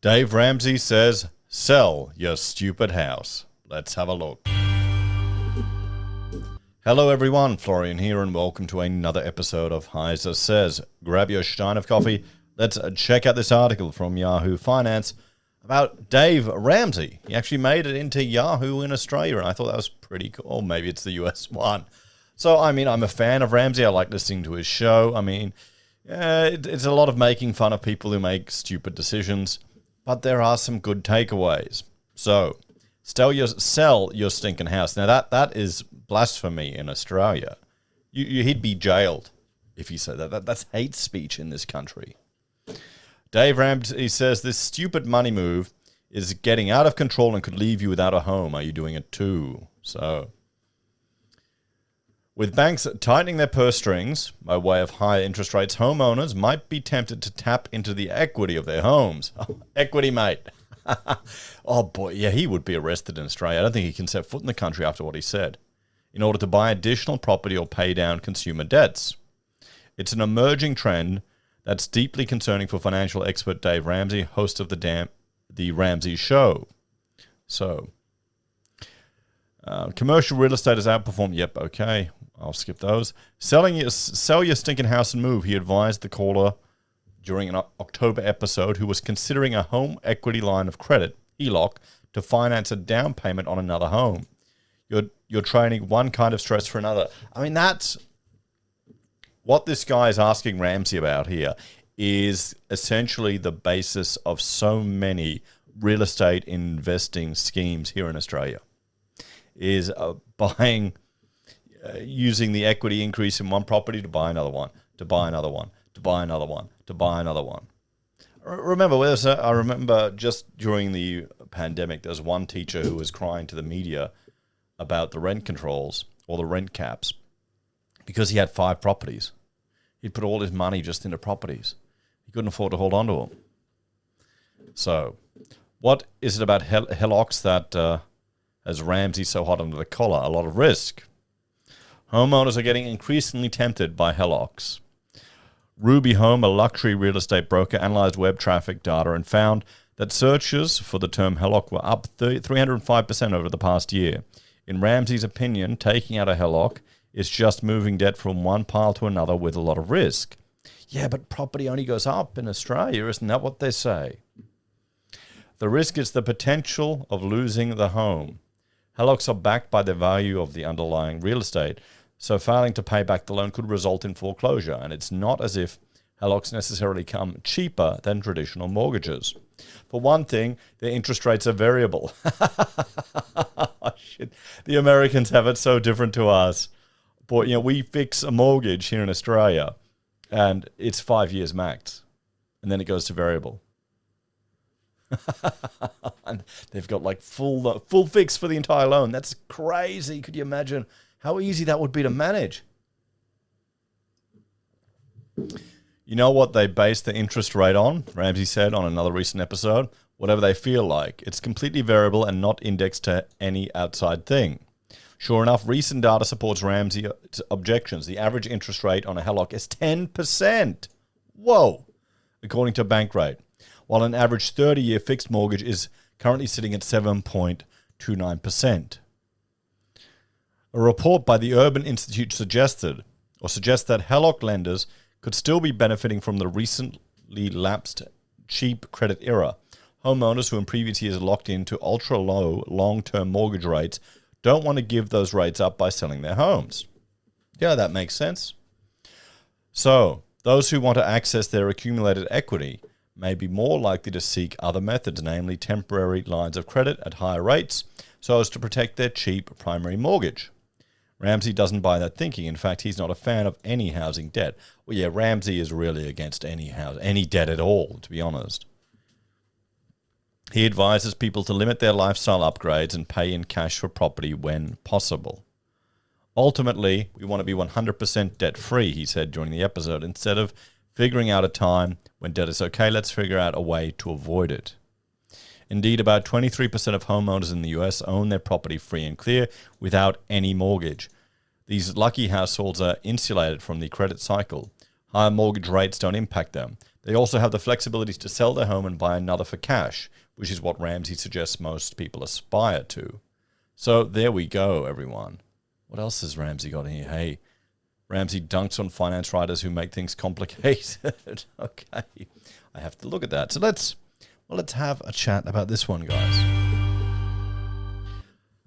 Dave Ramsey says, sell your stupid house. Let's have a look. Hello everyone, Florian here and welcome to another episode of HeiseSays. Grab your stein of coffee. Let's check out this article from Yahoo Finance about Dave Ramsey. He actually made it into Yahoo in Australia and I thought that was pretty cool. Maybe it's the US one. So, I'm a fan of Ramsey. I like listening to his show. It's a lot of making fun of people who make stupid decisions, but there are some good takeaways. So, sell your stinking house. Now, that is blasphemy in Australia. He'd be jailed if he said that. That's hate speech in this country. Dave Ramsey says this stupid money move is getting out of control and could leave you without a home. Are you doing it too? So, with banks tightening their purse strings by way of higher interest rates, homeowners might be tempted to tap into the equity of their homes. Oh, equity, mate. Oh, boy. Yeah, he would be arrested in Australia. I don't think he can set foot in the country after what he said, in order to buy additional property or pay down consumer debts. It's an emerging trend that's deeply concerning for financial expert Dave Ramsey, host of the Ramsey Show. So, commercial real estate has outperformed. Yep, okay. I'll skip those. Sell your stinking house and move, he advised the caller during an October episode who was considering a home equity line of credit, HELOC, to finance a down payment on another home. You're trading one kind of stress for another. That's what this guy is asking Ramsey about here is essentially the basis of so many real estate investing schemes here in Australia. Is buying, using the equity increase in one property to buy another one, to buy another one, to buy another one, to buy another one. I remember just during the pandemic, there was one teacher who was crying to the media about the rent controls or the rent caps because he had 5 properties. He'd put all his money just into properties. He couldn't afford to hold on to them. So, what is it about HELOCs that has Ramsey so hot under the collar? A lot of risk. Homeowners are getting increasingly tempted by HELOCs. Ruby Home, a luxury real estate broker, analyzed web traffic data and found that searches for the term HELOC were up 305% over the past year. In Ramsey's opinion, taking out a HELOC is just moving debt from one pile to another with a lot of risk. Yeah, but property only goes up in Australia, isn't that what they say? The risk is the potential of losing the home. HELOCs are backed by the value of the underlying real estate, so failing to pay back the loan could result in foreclosure, and it's not as if HELOCs necessarily come cheaper than traditional mortgages. For one thing, their interest rates are variable. Oh, shit. The Americans have it so different to us. But, we fix a mortgage here in Australia, and it's 5 years max, and then it goes to variable. And they've got like full fix for the entire loan. That's crazy. Could you imagine how easy that would be to manage? You know what they base the interest rate on? Ramsey said on another recent episode. Whatever they feel like. It's completely variable and not indexed to any outside thing. Sure enough, recent data supports Ramsey's objections. The average interest rate on a HELOC is 10%. Whoa! According to Bankrate. While an average 30-year fixed mortgage is currently sitting at 7.29%. A report by the Urban Institute suggests that HELOC lenders could still be benefiting from the recently lapsed cheap credit era. Homeowners who in previous years locked into ultra-low long-term mortgage rates don't want to give those rates up by selling their homes. Yeah, that makes sense. So, those who want to access their accumulated equity may be more likely to seek other methods, namely temporary lines of credit at higher rates, so as to protect their cheap primary mortgage. Ramsey doesn't buy that thinking. In fact, he's not a fan of any housing debt. Well, yeah, Ramsey is really against any debt at all, to be honest. He advises people to limit their lifestyle upgrades and pay in cash for property when possible. Ultimately, we want to be 100% debt-free, he said during the episode. Instead of figuring out a time when debt is okay, let's figure out a way to avoid it. Indeed, about 23% of homeowners in the US own their property free and clear without any mortgage. These lucky households are insulated from the credit cycle. Higher mortgage rates don't impact them. They also have the flexibility to sell their home and buy another for cash, which is what Ramsey suggests most people aspire to. So there we go, everyone. What else has Ramsey got in here? Hey, Ramsey dunks on finance writers who make things complicated. Okay, I have to look at that. So let's have a chat about this one, guys.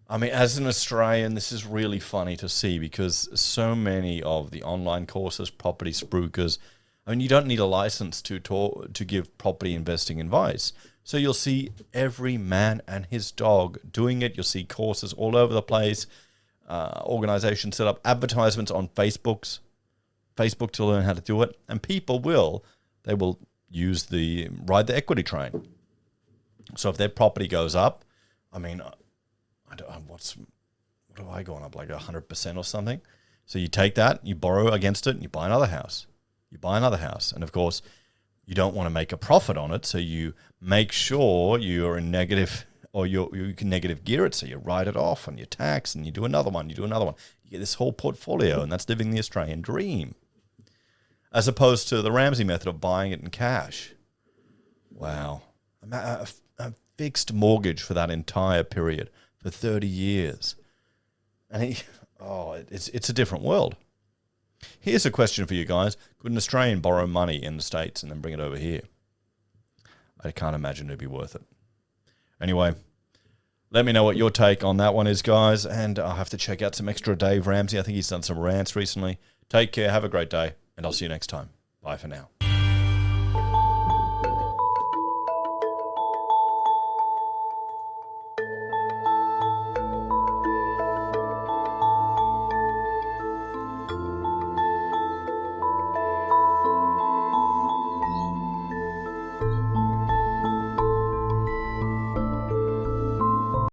I mean, as an Australian, this is really funny to see because so many of the online courses, property spruikers, I mean, you don't need a license to give property investing advice. So you'll see every man and his dog doing it. You'll see courses all over the place. Organizations set up advertisements on Facebook to learn how to do it. And people will ride the equity train. So if their property goes up, I mean, what do I go on up, like 100% or something? So you take that, you borrow against it, and you buy another house. And of course, you don't want to make a profit on it, so you make sure you're in negative, or you can negative gear it, so you write it off on your tax, and you do another one. You get this whole portfolio, and that's living the Australian dream. As opposed to the Ramsey method of buying it in cash. Wow. A fixed mortgage for that entire period for 30 years. And it's a different world. Here's a question for you guys. Could an Australian borrow money in the States and then bring it over here? I can't imagine it'd be worth it. Anyway, let me know what your take on that one is, guys. And I'll have to check out some extra Dave Ramsey. I think he's done some rants recently. Take care. Have a great day. And I'll see you next time. Bye for now.